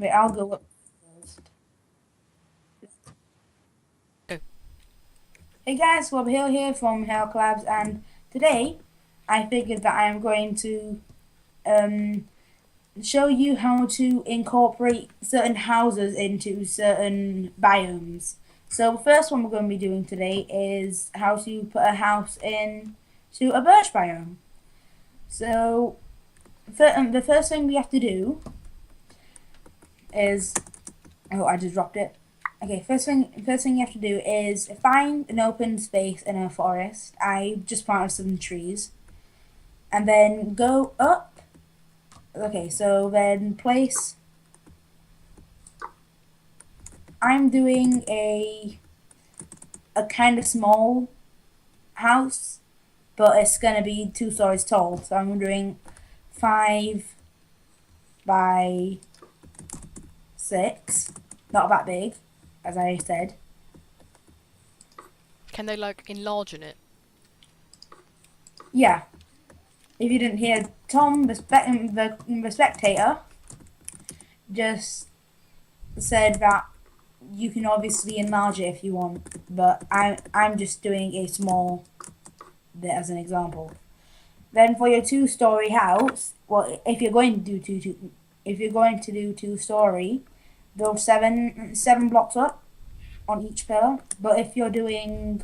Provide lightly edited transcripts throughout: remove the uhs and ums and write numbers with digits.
Wait, I'll go up first. Oh, Hey guys, Rob Hill here from Hill Collabs, and today I figured that I am going to um, show you how to incorporate certain houses into certain biomes. So the first one we're going to be doing today is how to put a house in to a birch biome. So the first thing we have to do is, oh, I just dropped it. Okay, first thing you have to do is find an open space in a forest. I just planted some trees, and then go up. Okay, so then place. I'm doing a kind of small house, but it's gonna be 2 stories tall. So I'm doing 5 by 6. Not that big, as I said. can they like enlarge in it? Yeah. If you didn't hear, Tom, the spectator, just said that you can obviously enlarge it if you want, but I'm just doing a small bit as an example. Then for your 2 story house, well, if you're going to do 2 story, build seven blocks up on each pillar. But if you're doing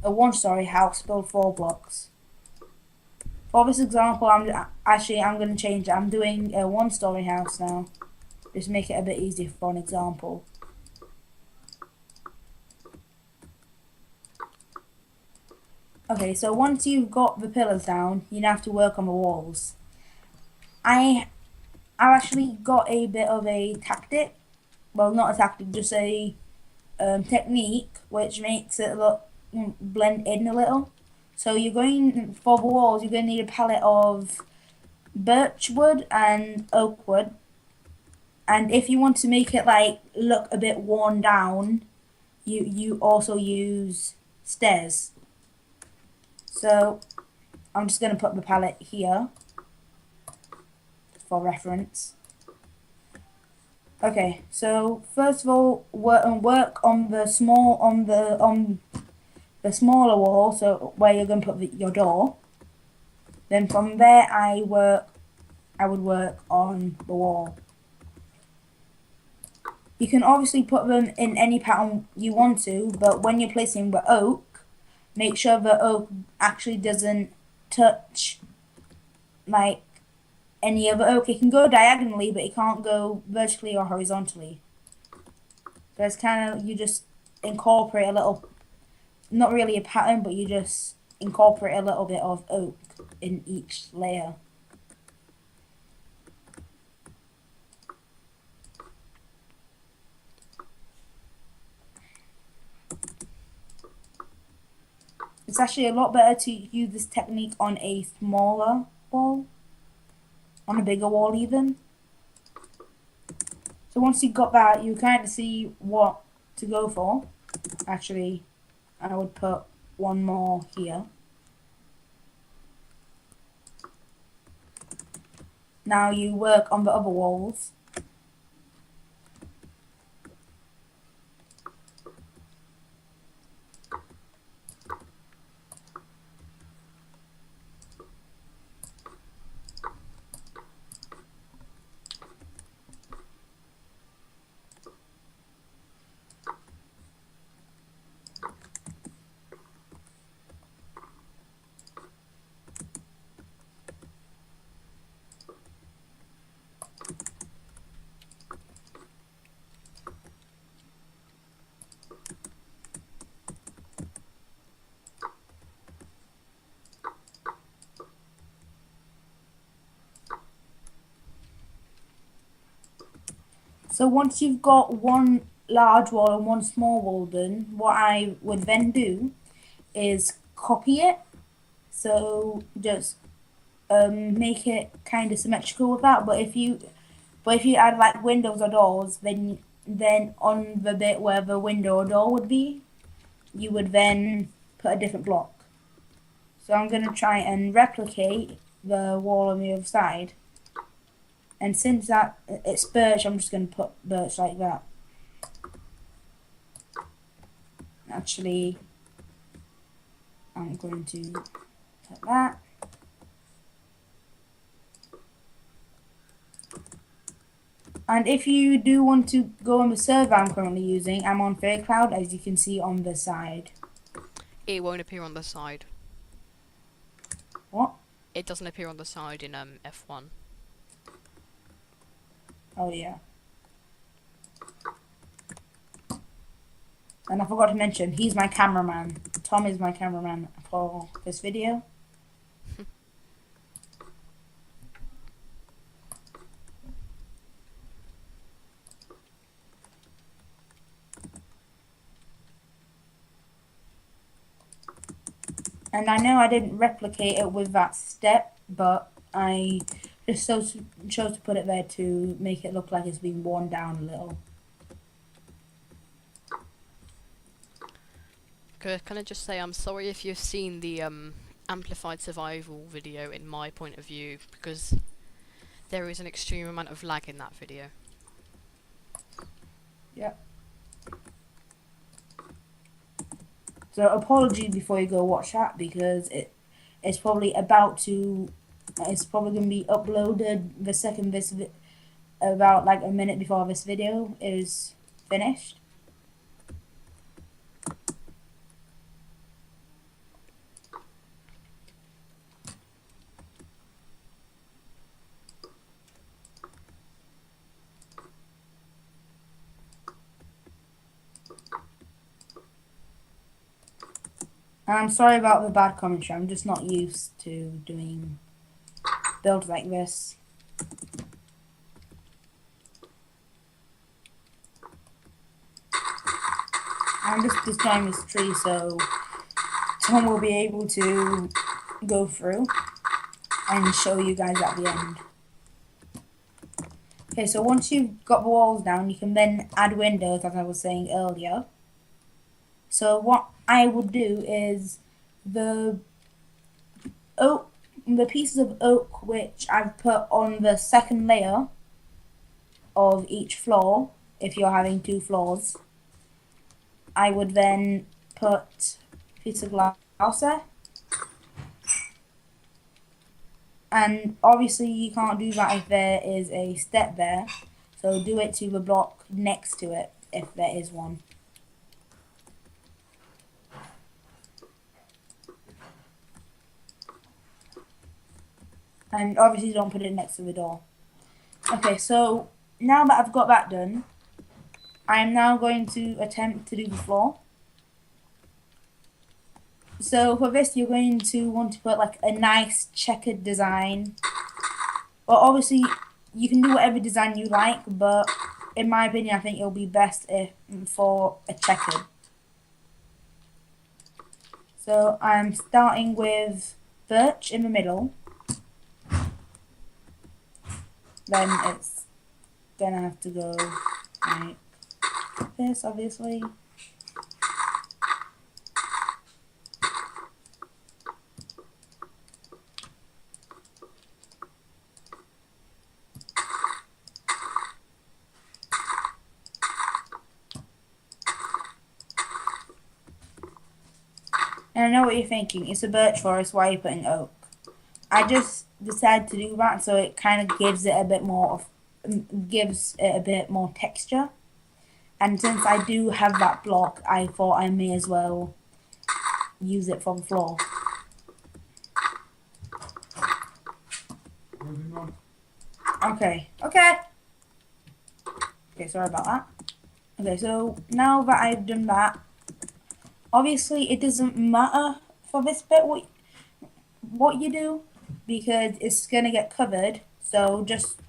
a 1 story house, build 4 blocks. For this example, I'm going to change it. I'm doing a 1 story house now. Just make it a bit easier for an example. Okay, so once you've got the pillars down, you now have to work on the walls. I've actually got a bit of a tactic. Well, not a tactic, just a technique which makes it look blend in a little. So you're going for the walls. You're going to need a palette of birch wood and oak wood. And if you want to make it like look a bit worn down, you also use stairs. So I'm just going to put the palette here for reference. Okay, so first of all, work on the smaller wall, so where you're going to put your door. Then from there, I would work on the wall. You can obviously put them in any pattern you want to, but when you're placing the oak, make sure the oak actually doesn't touch like any other oak. It can go diagonally, but it can't go vertically or horizontally. So it's kind of, you just incorporate a little, not really a pattern, but you just incorporate a little bit of oak in each layer. It's actually a lot better to use this technique on a smaller wall, on a bigger wall even. So once you've got that, you kind of see what to go for. Actually, I would put one more here. Now you work on the other walls. So once you've got one large wall and one small wall done, what I would then do is copy it. So just make it kind of symmetrical with that. But if you add like windows or doors, then on the bit where the window or door would be, you would then put a different block. So I'm gonna try and replicate the wall on the other side. And since that it's birch, I'm just going to put birch like that. Actually, I'm going to put that. And if you do want to go on the server I'm currently using, I'm on FairCloud, as you can see on the side. It won't appear on the side. What? It doesn't appear on the side in F1. Oh yeah. And I forgot to mention, he's my cameraman. Tom is my cameraman for this video. And I know I didn't replicate it with that step, but I just chose to put it there to make it look like it's been worn down a little. Can I just say I'm sorry if you've seen the amplified survival video in my point of view, because there is an extreme amount of lag in that video. Yep. So apologies before you go watch that, because it's probably it's probably going to be uploaded the second about like a minute before this video is finished. And I'm sorry about the bad commentary. I'm just not used to doing builds like this. I'm just destroying this tree so Tom will be able to go through and show you guys at the end. Okay, so once you've got the walls down, you can then add windows, as I was saying earlier. So what I would do is the pieces of oak which I've put on the second layer of each floor, if you're having 2 floors, I would then put a piece of glass there. And obviously you can't do that if there is a step there, so do it to the block next to it if there is one. And obviously don't put it next to the door. Okay, so now that I've got that done, I am now going to attempt to do the floor. So for this, you're going to want to put like a nice checkered design. Well, obviously you can do whatever design you like, but in my opinion, I think it'll be best if for a checkered. So I'm starting with birch in the middle. Then it's gonna have to go like this, obviously. And I know what you're thinking, it's a birch forest, why are you putting oak? I just decided to do that so it kind of gives it a bit more texture. And since I do have that block, I thought I may as well use it for the floor. Okay. Okay, sorry about that. Okay, so now that I've done that, obviously it doesn't matter for this bit what you do, because it's gonna get covered. So just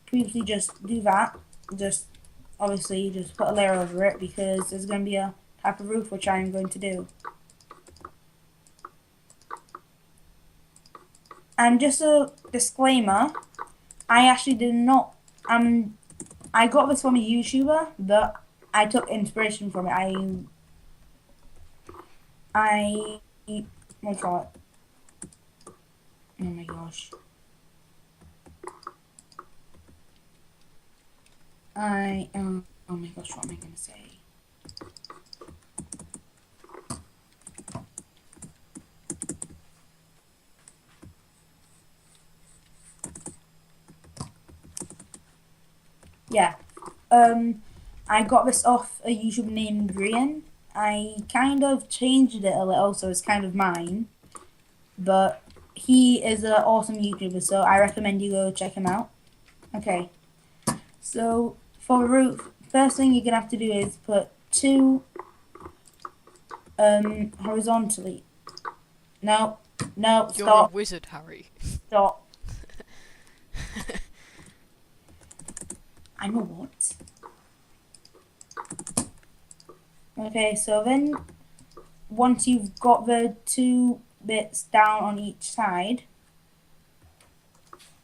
previously just do that. Just obviously just put a layer over it, because there's gonna be a type of roof which I'm going to do. And just a disclaimer, I actually did not I got this from a YouTuber, but I took inspiration from it. What do you call it? Oh my gosh. Oh my gosh, what am I gonna say? Yeah. I got this off a YouTuber named Brian. I kind of changed it a little, so it's kind of mine. But he is an awesome YouTuber, so I recommend you go check him out. Okay. So for the roof, first thing you're gonna have to do is put two horizontally. No, no, You're a stop, wizard, Harry. stop. I know what. Okay, so then once you've got the two bits down on each side,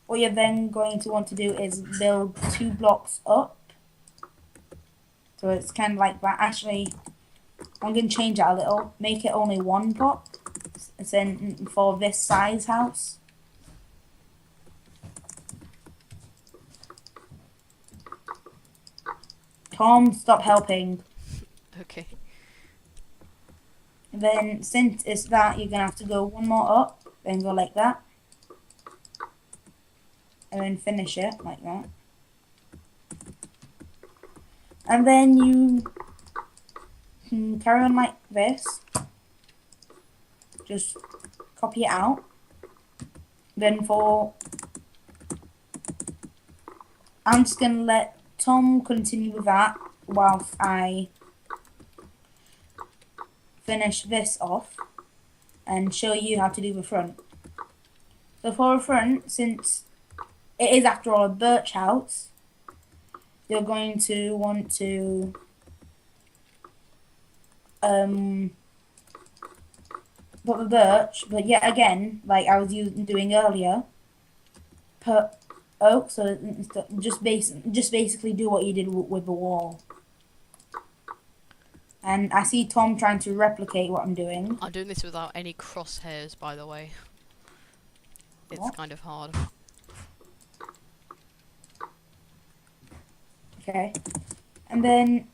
what you're then going to want to do is build two blocks up. So it's kind of like that. Actually, I'm going to change that a little. Make it only one block. It's in for this size house. Tom, stop helping. Okay. And then since it's that, you're going to have to go one more up. Then go like that. And then finish it like that. And then you can carry on like this. Just copy it out. Then I'm just going to let Tom continue with that whilst I finish this off and show you how to do the front. So for the front, since it is after all a birch house, you're going to want to put the birch, but yet again, like I was doing earlier, put oak. So just basically do what you did with the wall. And I see Tom trying to replicate what I'm doing. I'm doing this without any crosshairs, by the way. It's What? kind of hard. Okay, and then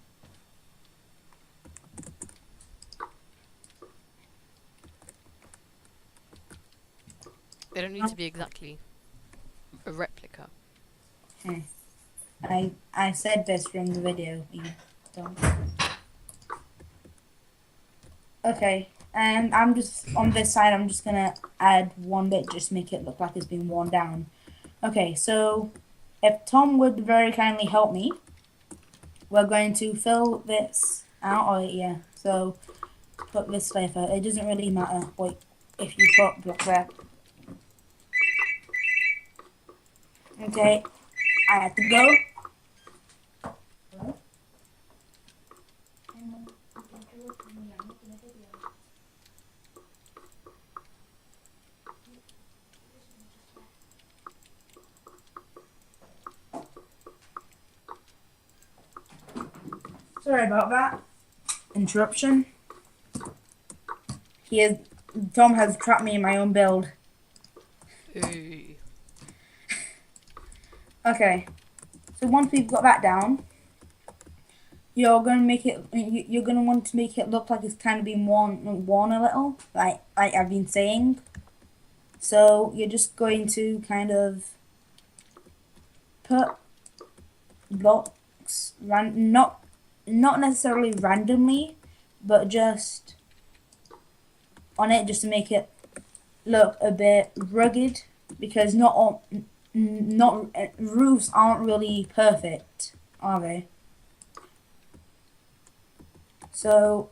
They don't need to be exactly a replica. I said this from the video. You don't. Okay, and I'm just on this side. I'm just gonna add one bit, just to make it look like it's been worn down. Okay, so if Tom would very kindly help me, we're going to fill this out. Oh yeah, so put this flavor. It doesn't really matter. Wait, if you put block there. Okay, I have to go. Sorry about that interruption. Tom has trapped me in my own build. Ooh. Okay, so once we've got that down, you're gonna make it. You're gonna want to make it look like it's kind of been worn a little, like I've been saying. So you're just going to kind of put blocks not necessarily randomly, but just on it just to make it look a bit rugged, because not roofs aren't really perfect, are they? So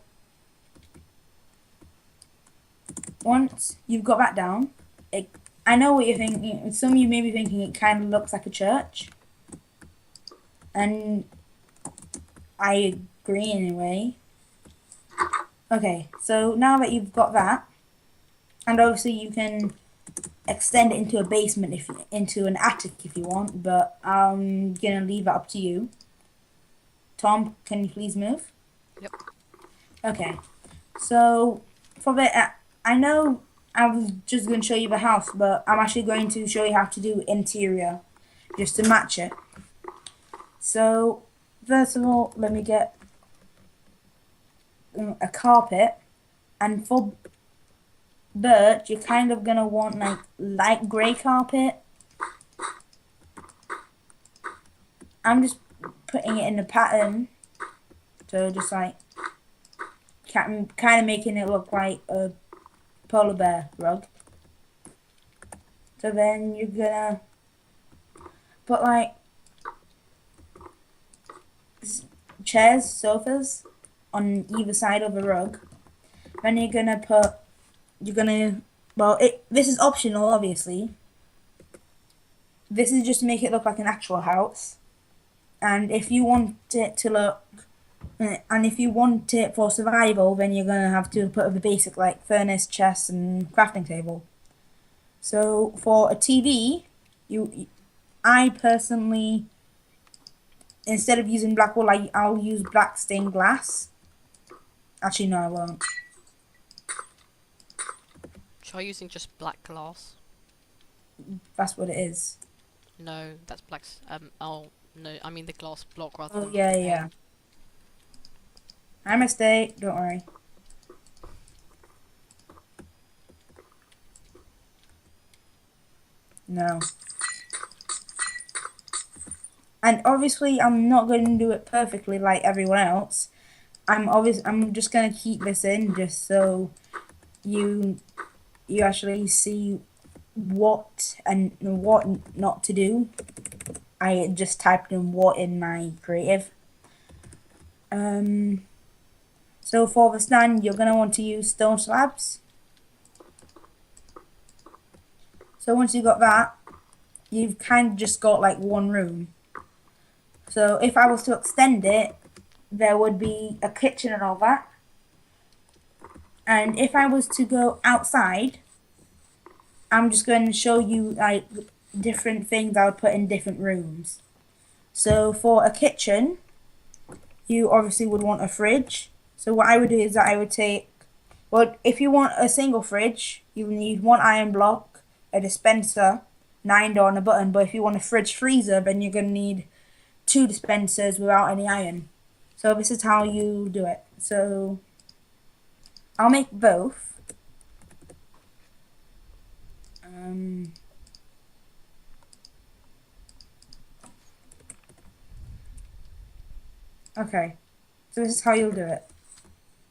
once you've got that down, I know what you're thinking. Some of you may be thinking it kind of looks like a church, and I agree anyway. Okay, so now that you've got that, and obviously you can extend it into a basement into an attic if you want, but I'm gonna leave that up to you. Tom, can you please move? Yep. Okay, so for the I know I was just going to show you the house, but I'm actually going to show you how to do interior, just to match it. So first of all, let me get a carpet, and for birch, you're kind of gonna want like light grey carpet. I'm just putting it in a pattern, so just like kind of making it look like a polar bear rug. So then you're gonna put like chairs, sofas on either side of the rug. Then this is optional, obviously. This is just to make it look like an actual house. And if you want it to look, and if you want it for survival, then you're gonna have to put the basic like furnace, chest, and crafting table. So for a TV, I personally, instead of using black wool, I'll use black stained glass. Actually, no, I won't. Try using just black glass. That's what it is. No, that's black. Oh no, I mean the glass block rather Oh than yeah, pane. yeah. I mistake. Don't worry. No. And obviously, I'm not going to do it perfectly like everyone else. I'm just going to keep this in just so you actually see what and what not to do. I just typed in what in my creative. So for the stand, you're going to want to use stone slabs. So once you've got that, you've kind of just got like one room. So if I was to extend it, there would be a kitchen and all that. And if I was to go outside, I'm just going to show you like different things I would put in different rooms. So for a kitchen, you obviously would want a fridge. So what I would do is that I would take, well, if you want a single fridge, you need one iron block, a dispenser, an iron door and a button. But if you want a fridge freezer, then you're going to need two dispensers without any iron. So this is how you do it. So I'll make both. Okay, so this is how you'll do it.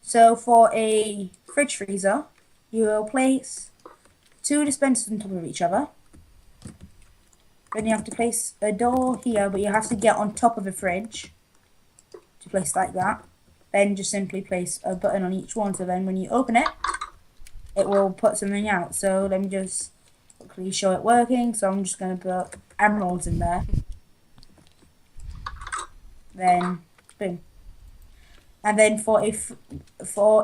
So for a fridge freezer, you will place two dispensers on top of each other. Then you have to place a door here, but you have to get on top of the fridge to place like that. Then just simply place a button on each one, so then when you open it, it will put something out. So let me just quickly show it working. So I'm just going to put emeralds in there. Then boom. And then for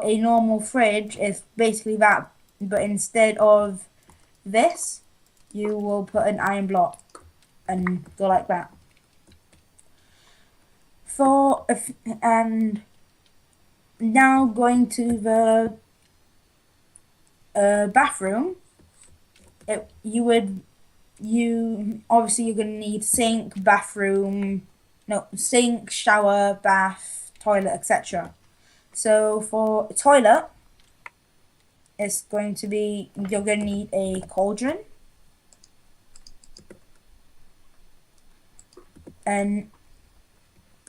a normal fridge, it's basically that, but instead of this, you will put an iron block and go like that. And now going to the bathroom, you obviously you're gonna need sink, sink, shower, bath, toilet, etc. So for a toilet, it's going to be, you're going to need a cauldron, and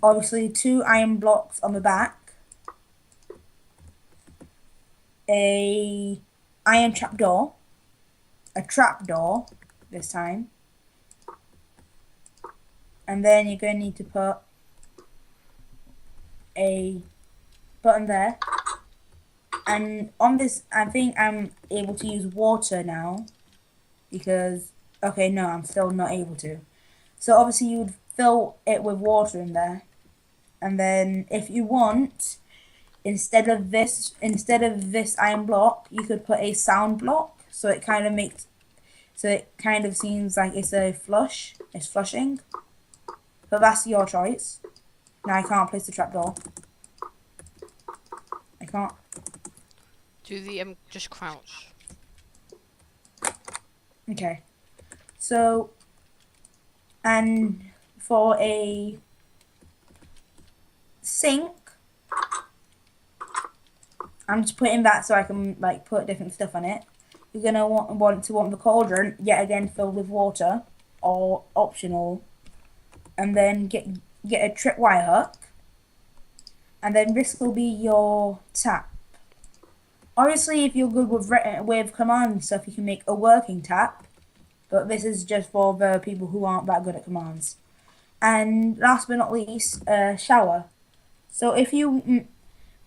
obviously two iron blocks on the back, a iron trapdoor, a trapdoor this time, and then you're going to need to put a button there. And on this, I think I'm able to use water now, because, okay, no, I'm still not able to. So obviously you would fill it with water in there, and then if you want, instead of this iron block, you could put a sound block, so it kind of seems like it's flushing. So that's your choice. Now I can't place the trapdoor. I can't. Do the just crouch. Okay. So, and for a sink. I'm just putting that so I can like put different stuff on it. You're gonna want the cauldron yet again filled with water, or optional, and then get a tripwire hook, and then this will be your tap. Obviously, if you're good with command and stuff, you can make a working tap, but this is just for the people who aren't that good at commands. And last but not least, shower. So if you,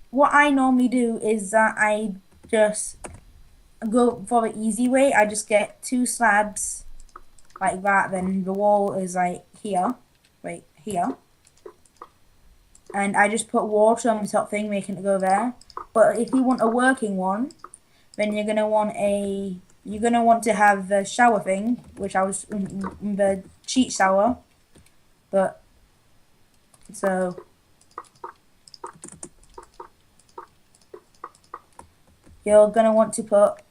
what I normally do is that I just go for the easy way. I just get 2 slabs like that, then the wall is like here, right here. And I just put water on the top thing, making it go there. But if you want a working one, then you're gonna want to have the shower thing, which I was the cheat shower. But so you're gonna want to put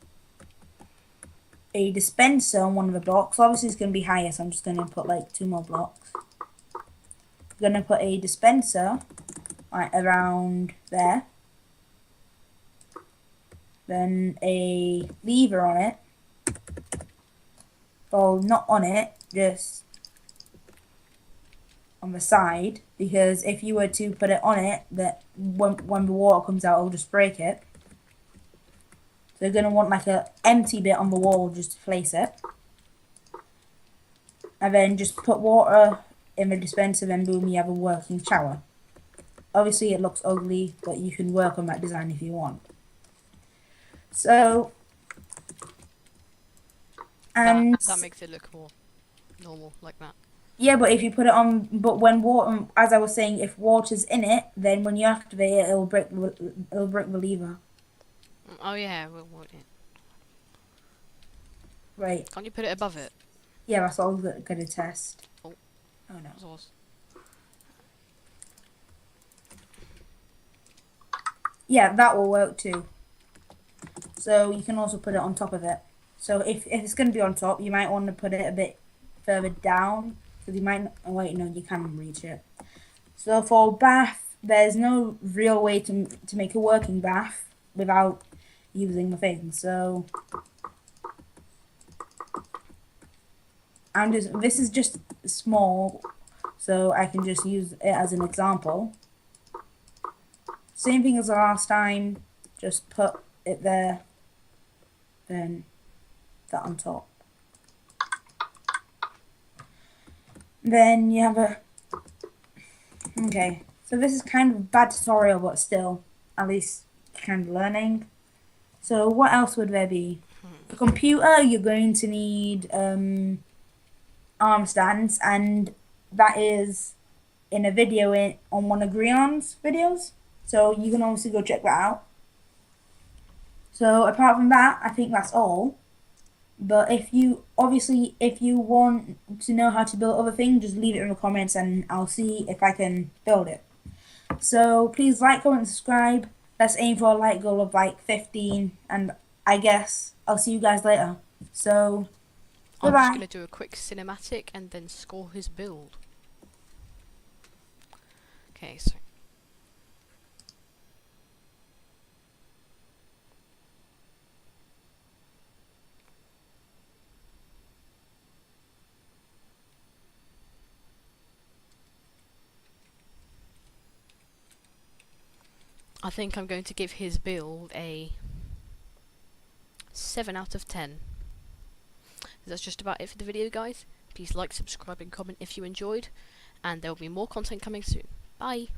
a dispenser on one of the blocks. Obviously, it's gonna be higher, so I'm just gonna put like 2 more blocks. I'm gonna put a dispenser right around there. Then a lever on it. Well, not on it, just on the side, because if you were to put it on it, that when the water comes out, it'll just break it. So you're gonna want like a empty bit on the wall just to place it, and then just put water in the dispenser. Then boom, you have a working shower. Obviously, it looks ugly, but you can work on that design if you want. So, and that makes it look more normal like that. Yeah, but if you put it on, but when water, as I was saying, if water's in it, then when you activate it, it'll break the lever. Oh yeah, yeah. Right. Can't you put it above it? Yeah, that's all we're gonna test. Oh no. Sauce. Yeah, that will work too. So you can also put it on top of it. So if it's gonna be on top, you might want to put it a bit further down, because you might. Oh wait, no, you can reach it. So for bath, there's no real way to make a working bath without using the thing. So this is just small, so I can just use it as an example. Same thing as the last time, just put it there, then that on top. Then you have a, okay, so this is kind of a bad tutorial, but still, at least kind of learning. So what else would there be? A computer, you're going to need arm stands, and that is in a video on one of Grion's videos. So you can obviously go check that out. So apart from that, I think that's all. But if you want to know how to build other things, just leave it in the comments and I'll see if I can build it. So please like, comment, and subscribe. Let's aim for a like goal of like 15, and I guess I'll see you guys later. So I'm bye-bye. just gonna do a quick cinematic and then score his build. Okay, so I think I'm going to give his build a 7 out of 10. That's just about it for the video, guys. Please like, subscribe, and comment if you enjoyed, and there will be more content coming soon. Bye!